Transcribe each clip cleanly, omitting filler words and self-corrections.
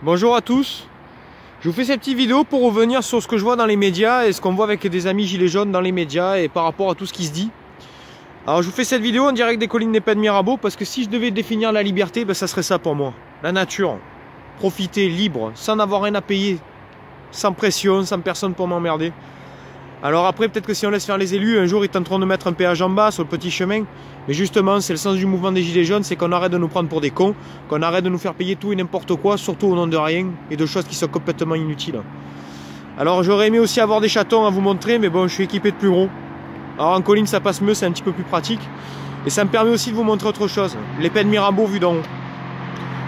Bonjour à tous, je vous fais cette petite vidéo pour revenir sur ce que je vois dans les médias et ce qu'on voit avec des amis gilets jaunes dans les médias et par rapport à tout ce qui se dit. Alors je vous fais cette vidéo en direct des collines des Pins de Mirabeau parce que si je devais définir la liberté, ça serait ça pour moi. La nature, profiter libre, sans avoir rien à payer, sans pression, sans personne pour m'emmerder. Alors après peut-être que si on laisse faire les élus, un jour ils tenteront de mettre un péage en bas sur le petit chemin. Mais justement c'est le sens du mouvement des gilets jaunes, c'est qu'on arrête de nous prendre pour des cons, qu'on arrête de nous faire payer tout et n'importe quoi, surtout au nom de rien et de choses qui sont complètement inutiles. Alors j'aurais aimé aussi avoir des chatons à vous montrer, mais bon je suis équipé de plus gros. Alors en colline ça passe mieux, c'est un petit peu plus pratique. Et ça me permet aussi de vous montrer autre chose, les Pins de Mirabeau vus d'en haut.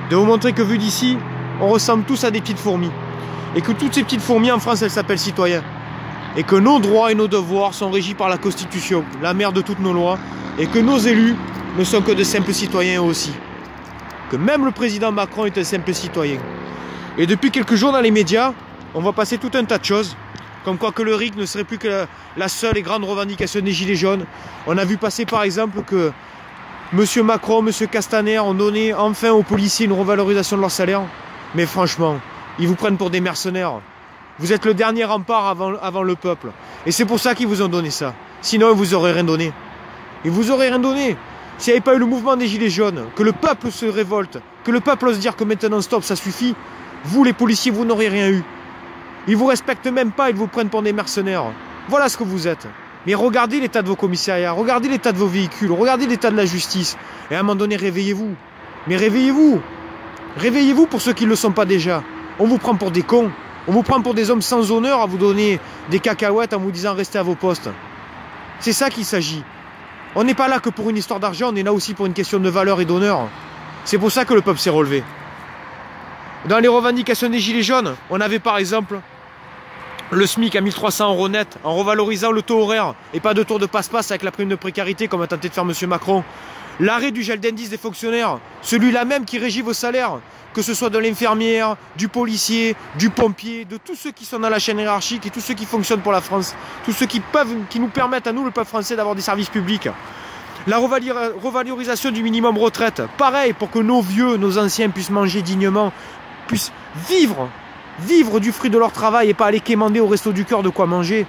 De vous montrer que vu d'ici, on ressemble tous à des petites fourmis. Et que toutes ces petites fourmis en France elles s'appellent citoyens. Et que nos droits et nos devoirs sont régis par la Constitution, la mère de toutes nos lois, et que nos élus ne sont que de simples citoyens aussi. Que même le président Macron est un simple citoyen. Et depuis quelques jours dans les médias, on va passer tout un tas de choses, comme quoi que le RIC ne serait plus que la seule et grande revendication des gilets jaunes. On a vu passer par exemple que M. Macron, M. Castaner ont donné enfin aux policiers une revalorisation de leur salaire. Mais franchement, ils vous prennent pour des mercenaires. Vous êtes le dernier rempart avant le peuple. Et c'est pour ça qu'ils vous ont donné ça. Sinon, ils vous auraient rien donné. Ils vous auraient rien donné. S'il n'y avait pas eu le mouvement des gilets jaunes, que le peuple se révolte, que le peuple ose dire que maintenant stop, ça suffit, vous les policiers, vous n'auriez rien eu. Ils vous respectent même pas, ils vous prennent pour des mercenaires. Voilà ce que vous êtes. Mais regardez l'état de vos commissariats, regardez l'état de vos véhicules, regardez l'état de la justice. Et à un moment donné, réveillez-vous. Mais réveillez-vous. Réveillez-vous pour ceux qui ne le sont pas déjà. On vous prend pour des cons. On vous prend pour des hommes sans honneur à vous donner des cacahuètes en vous disant restez à vos postes. C'est ça qu'il s'agit. On n'est pas là que pour une histoire d'argent, on est là aussi pour une question de valeur et d'honneur. C'est pour ça que le peuple s'est relevé. Dans les revendications des gilets jaunes, on avait par exemple le SMIC à 1300 € net en revalorisant le taux horaire et pas de tour de passe-passe avec la prime de précarité comme a tenté de faire M. Macron. L'arrêt du gel d'indice des fonctionnaires, celui-là même qui régit vos salaires, que ce soit de l'infirmière, du policier, du pompier, de tous ceux qui sont dans la chaîne hiérarchique et tous ceux qui fonctionnent pour la France, tous ceux qui nous permettent à nous, le peuple français, d'avoir des services publics. La revalorisation du minimum retraite, pareil, pour que nos vieux, nos anciens puissent manger dignement, puissent vivre du fruit de leur travail et pas aller quémander au resto du cœur de quoi manger,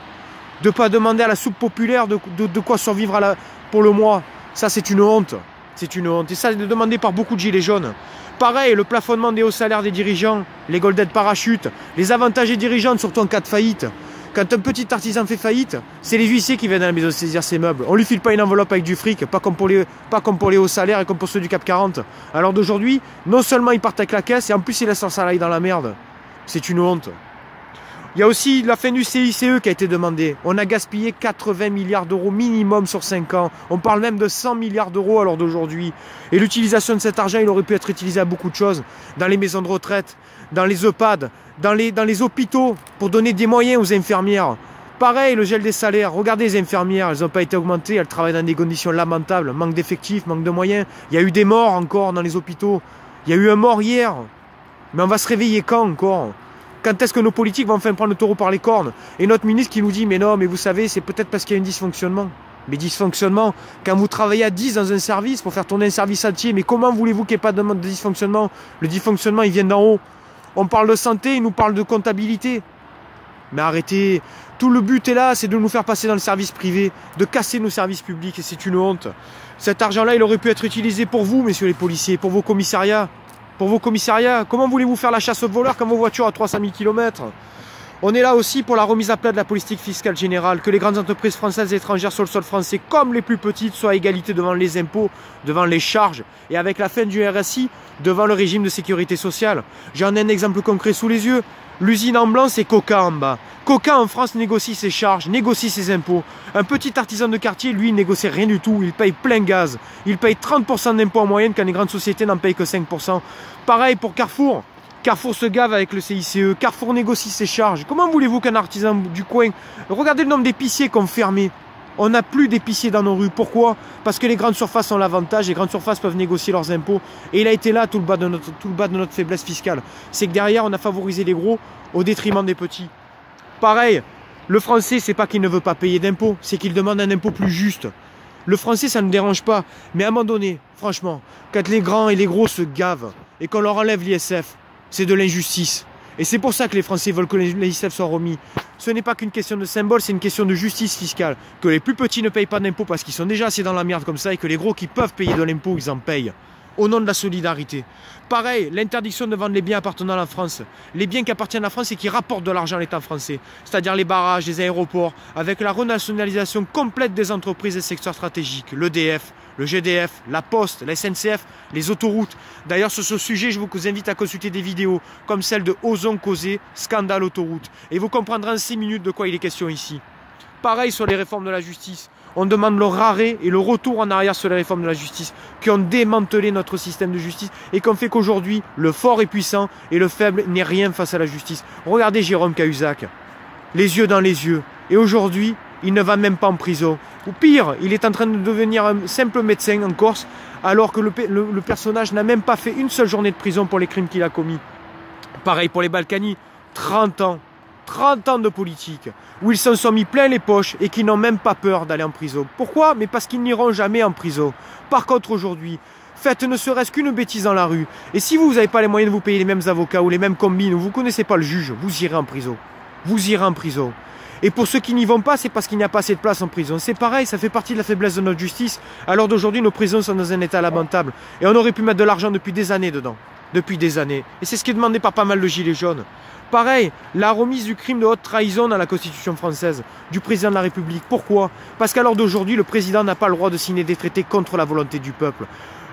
de pas demander à la soupe populaire de quoi survivre pour le mois. Ça c'est une honte, c'est une honte. Et ça est demandé par beaucoup de gilets jaunes. Pareil, le plafonnement des hauts salaires des dirigeants, les golden parachutes, les avantages des dirigeants, surtout en cas de faillite. Quand un petit artisan fait faillite, c'est les huissiers qui viennent à la maison saisir ses meubles. On lui file pas une enveloppe avec du fric, pas comme pour les hauts salaires et comme pour ceux du CAC 40. Alors d'aujourd'hui, non seulement ils partent avec la caisse, et en plus ils laissent leur salarié dans la merde. C'est une honte. Il y a aussi la fin du CICE qui a été demandée. On a gaspillé 80 milliards d'euros minimum sur 5 ans. On parle même de 100 milliards d'euros à l'heure d'aujourd'hui. Et l'utilisation de cet argent, il aurait pu être utilisé à beaucoup de choses. Dans les maisons de retraite, dans les EHPAD, dans les hôpitaux, pour donner des moyens aux infirmières. Pareil, le gel des salaires. Regardez les infirmières, elles n'ont pas été augmentées, elles travaillent dans des conditions lamentables. Manque d'effectifs, manque de moyens. Il y a eu des morts encore dans les hôpitaux. Il y a eu un mort hier. Mais on va se réveiller quand encore ? Quand est-ce que nos politiques vont enfin prendre le taureau par les cornes? Et notre ministre qui nous dit, mais non, mais vous savez, c'est peut-être parce qu'il y a un dysfonctionnement. Mais dysfonctionnement, quand vous travaillez à 10 dans un service pour faire tourner un service entier, mais comment voulez-vous qu'il n'y ait pas de dysfonctionnement? Le dysfonctionnement, il vient d'en haut. On parle de santé, il nous parle de comptabilité. Mais arrêtez, tout le but est là, c'est de nous faire passer dans le service privé, de casser nos services publics, et c'est une honte. Cet argent-là, il aurait pu être utilisé pour vous, messieurs les policiers, pour vos commissariats. Pour vos commissariats, comment voulez-vous faire la chasse aux voleurs quand vos voitures à 300 000 km? On est là aussi pour la remise à plat de la politique fiscale générale, que les grandes entreprises françaises et étrangères sur le sol français, comme les plus petites, soient à égalité devant les impôts, devant les charges, et avec la fin du RSI, devant le régime de sécurité sociale. J'en ai un exemple concret sous les yeux. L'usine en blanc, c'est Coca en bas. Coca en France négocie ses charges, négocie ses impôts. Un petit artisan de quartier, lui, il négocie rien du tout. Il paye plein gaz. Il paye 30% d'impôts en moyenne quand les grandes sociétés n'en payent que 5%. Pareil pour Carrefour. Carrefour se gave avec le CICE. Carrefour négocie ses charges. Comment voulez-vous qu'un artisan du coin... Regardez le nombre d'épiciers qu'on fermé. On n'a plus d'épiciers dans nos rues. Pourquoi? Parce que les grandes surfaces ont l'avantage. Les grandes surfaces peuvent négocier leurs impôts. Et il a été là tout le bas de notre faiblesse fiscale. C'est que derrière, on a favorisé les gros au détriment des petits. Pareil, le français, c'est pas qu'il ne veut pas payer d'impôts. C'est qu'il demande un impôt plus juste. Le français, ça ne me dérange pas. Mais à un moment donné, franchement, quand les grands et les gros se gavent et qu'on leur enlève l'ISF, c'est de l'injustice. Et c'est pour ça que les Français veulent que les législatives soient remis. Ce n'est pas qu'une question de symbole, c'est une question de justice fiscale. Que les plus petits ne payent pas d'impôts parce qu'ils sont déjà assez dans la merde comme ça et que les gros qui peuvent payer de l'impôt, ils en payent. Au nom de la solidarité. Pareil, l'interdiction de vendre les biens appartenant à la France. Les biens qui appartiennent à la France et qui rapportent de l'argent à l'État français. C'est-à-dire les barrages, les aéroports, avec la renationalisation complète des entreprises et secteurs stratégiques. L'EDF, le GDF, la Poste, la SNCF, les autoroutes. D'ailleurs, sur ce sujet, je vous invite à consulter des vidéos comme celle de Osons causer, scandale autoroute. Et vous comprendrez en 6 minutes de quoi il est question ici. Pareil sur les réformes de la justice. On demande le arrêt et le retour en arrière sur les réformes de la justice qui ont démantelé notre système de justice et qui ont fait qu'aujourd'hui, le fort est puissant et le faible n'est rien face à la justice. Regardez Jérôme Cahuzac, les yeux dans les yeux. Et aujourd'hui, il ne va même pas en prison. Ou pire, il est en train de devenir un simple médecin en Corse alors que le personnage n'a même pas fait une seule journée de prison pour les crimes qu'il a commis. Pareil pour les Balkany, 30 ans. 30 ans de politique, où ils s'en sont mis plein les poches et qui n'ont même pas peur d'aller en prison. Pourquoi? Mais parce qu'ils n'iront jamais en prison. Par contre, aujourd'hui, faites ne serait-ce qu'une bêtise dans la rue. Et si vous n'avez pas les moyens de vous payer les mêmes avocats ou les mêmes combines, ou vous ne connaissez pas le juge, vous irez en prison. Vous irez en prison. Et pour ceux qui n'y vont pas, c'est parce qu'il n'y a pas assez de place en prison. C'est pareil, ça fait partie de la faiblesse de notre justice. Alors d'aujourd'hui, nos prisons sont dans un état lamentable. Et on aurait pu mettre de l'argent depuis des années dedans. Depuis des années. Et c'est ce qui est demandé par pas mal de gilets jaunes. Pareil, la remise du crime de haute trahison dans la Constitution française, du président de la République. Pourquoi? Parce qu'à l'heure d'aujourd'hui, le président n'a pas le droit de signer des traités contre la volonté du peuple.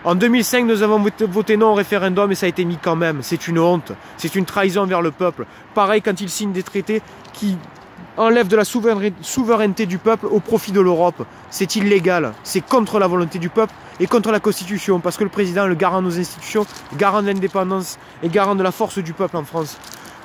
En 2005, nous avons voté non au référendum et ça a été mis quand même. C'est une honte, c'est une trahison envers le peuple. Pareil quand il signe des traités qui enlèvent de la souveraineté du peuple au profit de l'Europe. C'est illégal, c'est contre la volonté du peuple et contre la Constitution. Parce que le président est le garant de nos institutions, garant de l'indépendance et garant de la force du peuple en France.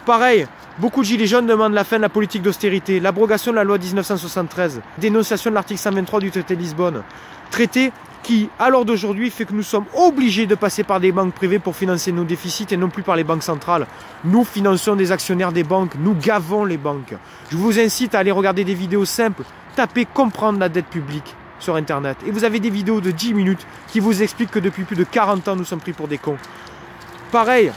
Pareil, beaucoup de gilets jaunes demandent la fin de la politique d'austérité, l'abrogation de la loi 1973, dénonciation de l'article 123 du traité de Lisbonne. Traité qui, à l'heure d'aujourd'hui, fait que nous sommes obligés de passer par des banques privées pour financer nos déficits et non plus par les banques centrales. Nous finançons des actionnaires des banques, nous gavons les banques. Je vous incite à aller regarder des vidéos simples, tapez « Comprendre la dette publique » sur Internet. Et vous avez des vidéos de 10 minutes qui vous expliquent que depuis plus de 40 ans, nous sommes pris pour des cons. Pareil.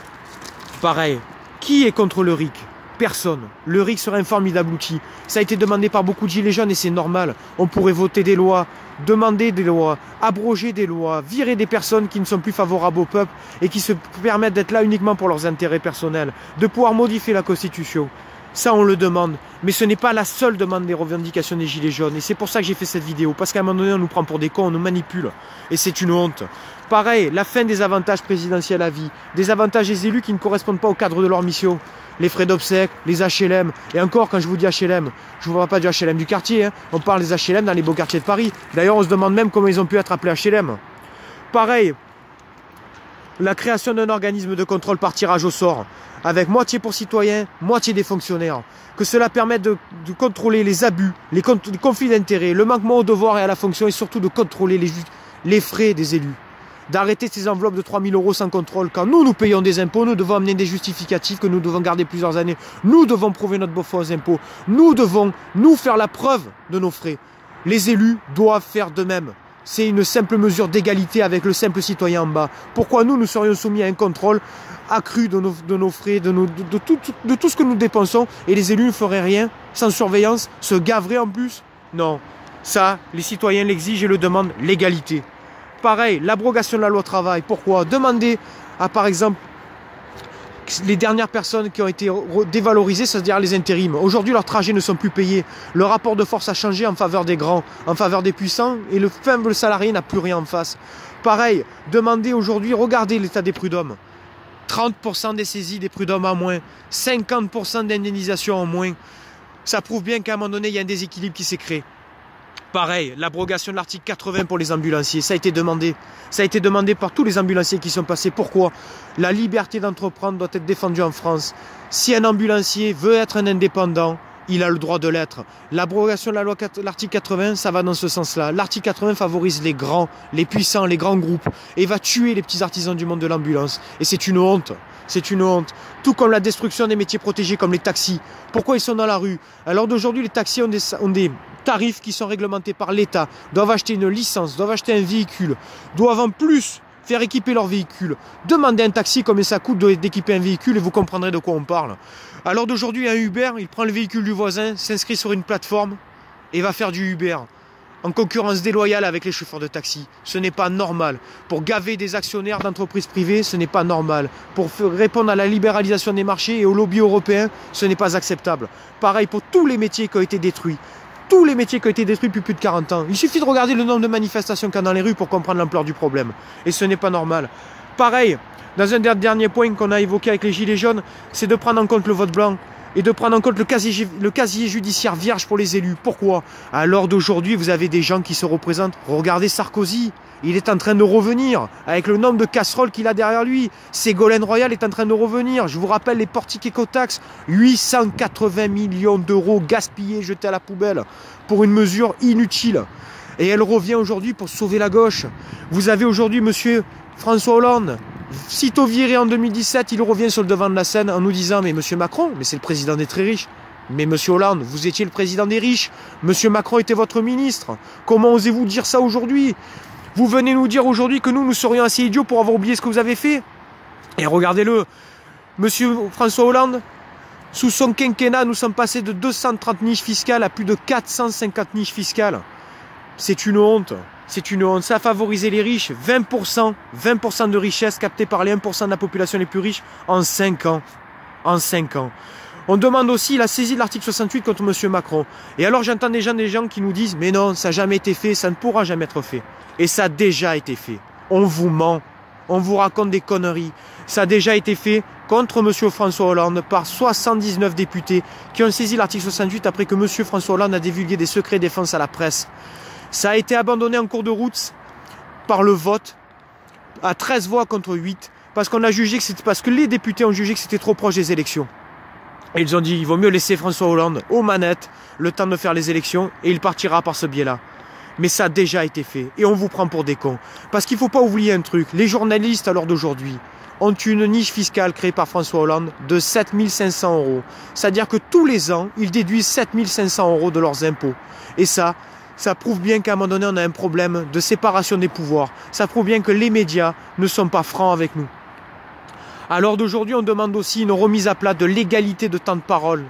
Qui est contre le RIC? Personne. Le RIC serait un formidable outil. Ça a été demandé par beaucoup de gilets jaunes et c'est normal. On pourrait voter des lois, demander des lois, abroger des lois, virer des personnes qui ne sont plus favorables au peuple et qui se permettent d'être là uniquement pour leurs intérêts personnels, de pouvoir modifier la Constitution. Ça, on le demande. Mais ce n'est pas la seule demande des revendications des gilets jaunes. Et c'est pour ça que j'ai fait cette vidéo. Parce qu'à un moment donné, on nous prend pour des cons, on nous manipule. Et c'est une honte. Pareil, la fin des avantages présidentiels à vie. Des avantages des élus qui ne correspondent pas au cadre de leur mission. Les frais d'obsèques, les HLM. Et encore, quand je vous dis HLM, je ne vous parle pas du HLM du quartier. Hein. On parle des HLM dans les beaux quartiers de Paris. D'ailleurs, on se demande même comment ils ont pu être appelés HLM. Pareil, la création d'un organisme de contrôle par tirage au sort, avec moitié pour citoyens, moitié des fonctionnaires. Que cela permette de contrôler les abus, les conflits d'intérêts, le manquement au devoir et à la fonction, et surtout de contrôler les frais des élus. D'arrêter ces enveloppes de 3 000 € sans contrôle. Quand nous payons des impôts, nous devons amener des justificatifs que nous devons garder plusieurs années. Nous devons prouver notre beau-foi aux impôts. Nous devons, faire la preuve de nos frais. Les élus doivent faire de même. C'est une simple mesure d'égalité avec le simple citoyen en bas. Pourquoi nous serions soumis à un contrôle accru de nos frais, de tout ce que nous dépensons, et les élus ne feraient rien, sans surveillance, se gaveraient en plus? Non. Ça, les citoyens l'exigent et le demandent, l'égalité. Pareil, l'abrogation de la loi travail. Pourquoi? Demander à, par exemple, les dernières personnes qui ont été dévalorisées, c'est-à-dire les intérims. Aujourd'hui, leurs trajets ne sont plus payés. Le rapport de force a changé en faveur des grands, en faveur des puissants, et le faible salarié n'a plus rien en face. Pareil, demander aujourd'hui, regardez l'état des prud'hommes. 30% des saisies des prud'hommes en moins, 50% d'indemnisation en moins. Ça prouve bien qu'à un moment donné, il y a un déséquilibre qui s'est créé. Pareil, l'abrogation de l'article 80 pour les ambulanciers, ça a été demandé. Ça a été demandé par tous les ambulanciers qui sont passés. Pourquoi? La liberté d'entreprendre doit être défendue en France. Si un ambulancier veut être un indépendant, il a le droit de l'être. L'abrogation de l'article 80, ça va dans ce sens-là. L'article 80 favorise les grands, les puissants, les grands groupes et va tuer les petits artisans du monde de l'ambulance. Et c'est une honte. C'est une honte. Tout comme la destruction des métiers protégés comme les taxis. Pourquoi ils sont dans la rue? Alors d'aujourd'hui, les taxis ont des tarifs qui sont réglementés par l'État, doivent acheter une licence, doivent acheter un véhicule, doivent en plus faire équiper leur véhicule. Demandez un taxi combien ça coûte d'équiper un véhicule et vous comprendrez de quoi on parle. Alors d'aujourd'hui, un Uber, il prend le véhicule du voisin, s'inscrit sur une plateforme et va faire du Uber. En concurrence déloyale avec les chauffeurs de taxi. Ce n'est pas normal. Pour gaver des actionnaires d'entreprises privées, ce n'est pas normal. Pour répondre à la libéralisation des marchés et au lobby européen, ce n'est pas acceptable. Pareil pour tous les métiers qui ont été détruits. Tous les métiers qui ont été détruits depuis plus de 40 ans. Il suffit de regarder le nombre de manifestations qu'il y a dans les rues pour comprendre l'ampleur du problème. Et ce n'est pas normal. Pareil, dans un dernier point qu'on a évoqué avec les Gilets jaunes, c'est de prendre en compte le vote blanc et de prendre en compte le casier judiciaire vierge pour les élus. Pourquoi? À l'heure d'aujourd'hui, vous avez des gens qui se représentent. Regardez Sarkozy, il est en train de revenir avec le nombre de casseroles qu'il a derrière lui. Ségolène Royal est en train de revenir. Je vous rappelle les portiques écotaxes, 880 millions d'euros gaspillés, jetés à la poubelle pour une mesure inutile. Et elle revient aujourd'hui pour sauver la gauche. Vous avez aujourd'hui monsieur François Hollande. Sitôt viré en 2017, il revient sur le devant de la scène en nous disant « Mais monsieur Macron, mais c'est le président des très riches. Mais monsieur Hollande, vous étiez le président des riches. Monsieur Macron était votre ministre. Comment osez-vous dire ça aujourd'hui? Vous venez nous dire aujourd'hui que nous serions assez idiots pour avoir oublié ce que vous avez fait. Et regardez-le, monsieur François Hollande, sous son quinquennat, nous sommes passés de 230 niches fiscales à plus de 450 niches fiscales. C'est une honte. C'est une honte. Ça a favorisé les riches. 20% de richesse captée par les 1% de la population les plus riches en 5 ans. En 5 ans. On demande aussi la saisie de l'article 68 contre M. Macron. Et alors j'entends des gens qui nous disent « Mais non, ça n'a jamais été fait, ça ne pourra jamais être fait. » Et ça a déjà été fait. On vous ment. On vous raconte des conneries. Ça a déjà été fait contre M. François Hollande par 79 députés qui ont saisi l'article 68 après que M. François Hollande a divulgué des secrets défense à la presse. Ça a été abandonné en cours de route par le vote à 13 voix contre 8 parce qu'on a jugé que c'était parce que les députés ont jugé que c'était trop proche des élections. Et ils ont dit il vaut mieux laisser François Hollande aux manettes le temps de faire les élections et il partira par ce biais-là. Mais ça a déjà été fait et on vous prend pour des cons. Parce qu'il ne faut pas oublier un truc, les journalistes à l'heure d'aujourd'hui ont une niche fiscale créée par François Hollande de 7 500 €. C'est-à-dire que tous les ans, ils déduisent 7 500 € de leurs impôts. Et ça prouve bien qu'à un moment donné, on a un problème de séparation des pouvoirs. Ça prouve bien que les médias ne sont pas francs avec nous. À l'heure d'aujourd'hui, on demande aussi une remise à plat de l'égalité de temps de parole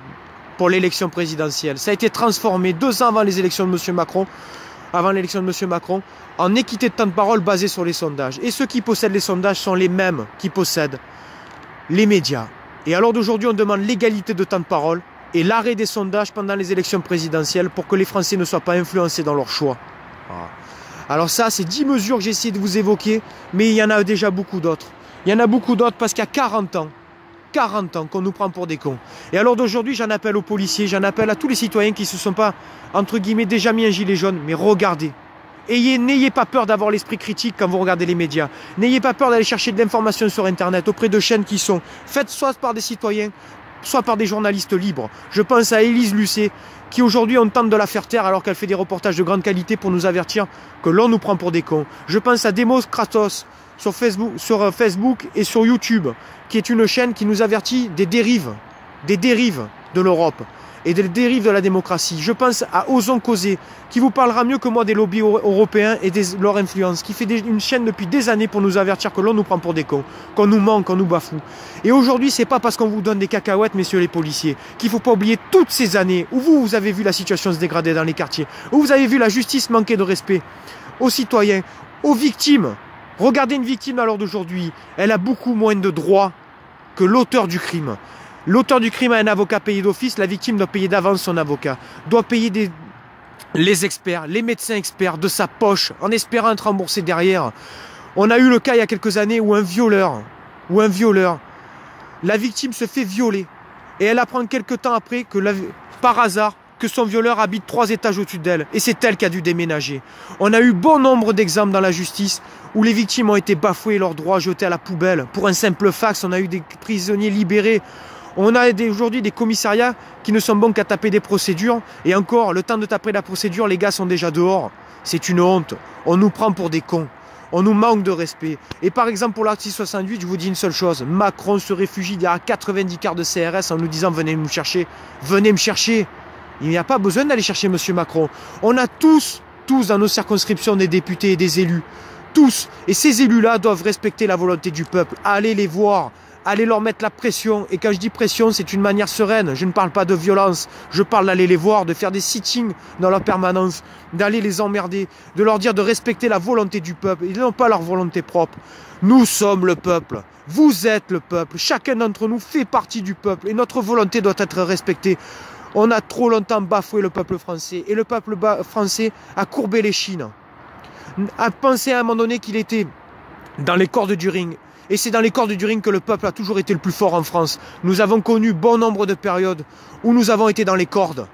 pour l'élection présidentielle. Ça a été transformé 2 ans avant l'élection de M. Macron, en équité de temps de parole basée sur les sondages. Et ceux qui possèdent les sondages sont les mêmes qui possèdent les médias. Et à l'heure d'aujourd'hui, on demande l'égalité de temps de parole et l'arrêt des sondages pendant les élections présidentielles pour que les Français ne soient pas influencés dans leur choix. Voilà. Alors ça, c'est 10 mesures que j'ai essayé de vous évoquer, mais il y en a déjà beaucoup d'autres. Il y en a beaucoup d'autres parce qu'il y a 40 ans qu'on nous prend pour des cons. Et alors d'aujourd'hui, j'en appelle aux policiers, j'en appelle à tous les citoyens qui ne se sont pas, entre guillemets, déjà mis un gilet jaune, mais regardez. N'ayez pas peur d'avoir l'esprit critique quand vous regardez les médias. N'ayez pas peur d'aller chercher de l'information sur Internet auprès de chaînes qui sont faites soit par des citoyens, soit par des journalistes libres. Je pense à Élise Lucet, qui aujourd'hui on tente de la faire taire alors qu'elle fait des reportages de grande qualité pour nous avertir que l'on nous prend pour des cons. Je pense à Demos Kratos sur Facebook et sur YouTube, qui est une chaîne qui nous avertit des dérives de l'Europe et des dérives de la démocratie. Je pense à Osons Causer, qui vous parlera mieux que moi des lobbies européens et de leur influence, qui fait une chaîne depuis des années pour nous avertir que l'on nous prend pour des cons, qu'on nous ment, qu'on nous bafoue. Et aujourd'hui, c'est pas parce qu'on vous donne des cacahuètes, messieurs les policiers, qu'il faut pas oublier toutes ces années où vous avez vu la situation se dégrader dans les quartiers, où vous avez vu la justice manquer de respect aux citoyens, aux victimes. Regardez une victime à l'heure d'aujourd'hui, elle a beaucoup moins de droits que l'auteur du crime. L'auteur du crime a un avocat payé d'office, la victime doit payer d'avance son avocat, doit payer les experts, les médecins experts de sa poche, en espérant être remboursé derrière. On a eu le cas il y a quelques années où un violeur, la victime se fait violer et elle apprend quelques temps après que par hasard, que son violeur habite 3 étages au-dessus d'elle et c'est elle qui a dû déménager. On a eu bon nombre d'exemples dans la justice où les victimes ont été bafouées et leurs droits jetés à la poubelle. Pour un simple fax, on a eu des prisonniers libérés. On a aujourd'hui des commissariats qui ne sont bons qu'à taper des procédures. Et encore, le temps de taper la procédure, les gars sont déjà dehors. C'est une honte. On nous prend pour des cons. On nous manque de respect. Et par exemple, pour l'article 68, je vous dis une seule chose. Macron se réfugie derrière 90 cartes de CRS en nous disant « Venez me chercher. Venez me chercher ». Il n'y a pas besoin d'aller chercher M. Macron. On a tous dans nos circonscriptions des députés et des élus. tous. Et ces élus-là doivent respecter la volonté du peuple. Allez les voir, allez leur mettre la pression. Et quand je dis pression, c'est une manière sereine. Je ne parle pas de violence. Je parle d'aller les voir, de faire des sittings dans leur permanence, d'aller les emmerder, de leur dire de respecter la volonté du peuple. Ils n'ont pas leur volonté propre. Nous sommes le peuple. Vous êtes le peuple. Chacun d'entre nous fait partie du peuple. Et notre volonté doit être respectée. On a trop longtemps bafoué le peuple français. Et le peuple français a courbé les chines. A pensé à un moment donné qu'il était dans les cordes du ring. Et c'est dans les cordes du ring que le peuple a toujours été le plus fort en France. Nous avons connu bon nombre de périodes où nous avons été dans les cordes,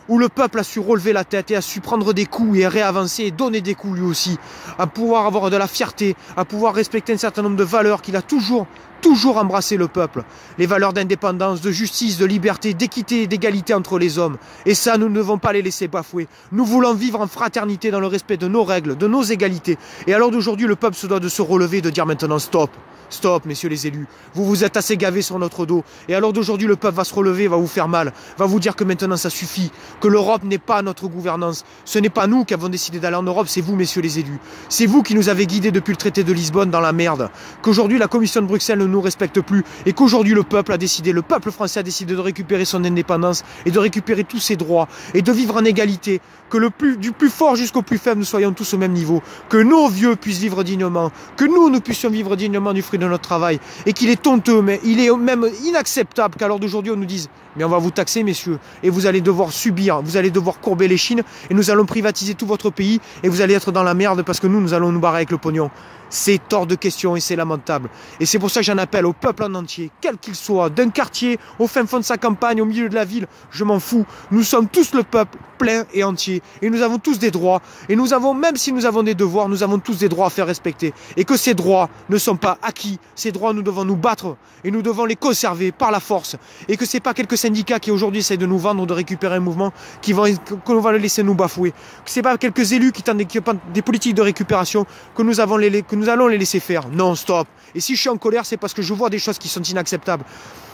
où le peuple a su relever la tête et a su prendre des coups et réavancer et donner des coups lui aussi, à pouvoir avoir de la fierté, à pouvoir respecter un certain nombre de valeurs qu'il a toujours embrassé le peuple. Les valeurs d'indépendance, de justice, de liberté, d'équité et d'égalité entre les hommes. Et ça, nous ne devons pas les laisser bafouer. Nous voulons vivre en fraternité dans le respect de nos règles, de nos égalités. Et alors d'aujourd'hui, le peuple se doit de se relever, de dire maintenant stop. Stop, messieurs les élus. Vous vous êtes assez gavés sur notre dos. Et alors d'aujourd'hui, le peuple va se relever, va vous faire mal, va vous dire que maintenant ça suffit, que l'Europe n'est pas notre gouvernance. Ce n'est pas nous qui avons décidé d'aller en Europe, c'est vous, messieurs les élus. C'est vous qui nous avez guidés depuis le traité de Lisbonne dans la merde. Qu'aujourd'hui, la Commission de Bruxelles ne nous respecte plus. Et qu'aujourd'hui, le peuple a décidé, le peuple français a décidé de récupérer son indépendance et de récupérer tous ses droits et de vivre en égalité. Que du plus fort jusqu'au plus faible, nous soyons tous au même niveau. Que nos vieux puissent vivre dignement. Que nous puissions vivre dignement du fruit de notre travail. Et qu'il est honteux, mais il est même inacceptable qu'à l'heure d'aujourd'hui on nous dise mais on va vous taxer, messieurs, et vous allez devoir subir, vous allez devoir courber les chines, et nous allons privatiser tout votre pays, et vous allez être dans la merde parce que nous allons nous barrer avec le pognon. C'est hors de question et c'est lamentable. Et c'est pour ça que j'en appelle au peuple en entier, quel qu'il soit, d'un quartier, au fin fond de sa campagne, au milieu de la ville, je m'en fous. Nous sommes tous le peuple plein et entier, et nous avons tous des droits, et nous avons, même si nous avons des devoirs, nous avons tous des droits à faire respecter. Et que ces droits ne sont pas acquis, ces droits nous devons nous battre, et nous devons les conserver par la force. Et que c'est pas quelques syndicats qui aujourd'hui essayent de nous vendre, de récupérer un mouvement, qu'on va laisser nous bafouer. Que c'est pas quelques élus qui tentent des politiques de récupération que nous allons les laisser faire. Non, stop. Et si je suis en colère, c'est parce que je vois des choses qui sont inacceptables.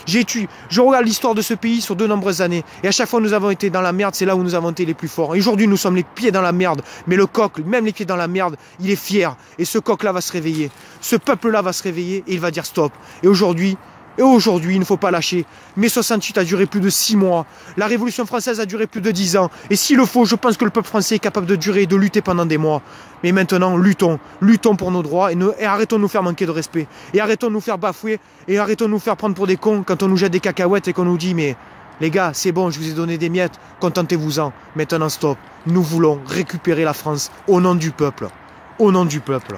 Je regarde l'histoire de ce pays sur de nombreuses années. Et à chaque fois, nous avons été dans la merde. C'est là où nous avons été les plus forts. Et aujourd'hui, nous sommes les pieds dans la merde. Mais le coq, même les pieds dans la merde, il est fier. Et ce coq-là va se réveiller. Ce peuple-là va se réveiller et il va dire stop. Et aujourd'hui, il ne faut pas lâcher. Mai 68 a duré plus de 6 mois. La Révolution française a duré plus de 10 ans. Et s'il le faut, je pense que le peuple français est capable de durer et de lutter pendant des mois. Mais maintenant, luttons. Luttons pour nos droits et arrêtons de nous faire manquer de respect. Et arrêtons de nous faire bafouer. Et arrêtons de nous faire prendre pour des cons quand on nous jette des cacahuètes et qu'on nous dit mais les gars, c'est bon, je vous ai donné des miettes. Contentez-vous-en. Maintenant, stop. Nous voulons récupérer la France au nom du peuple. Au nom du peuple.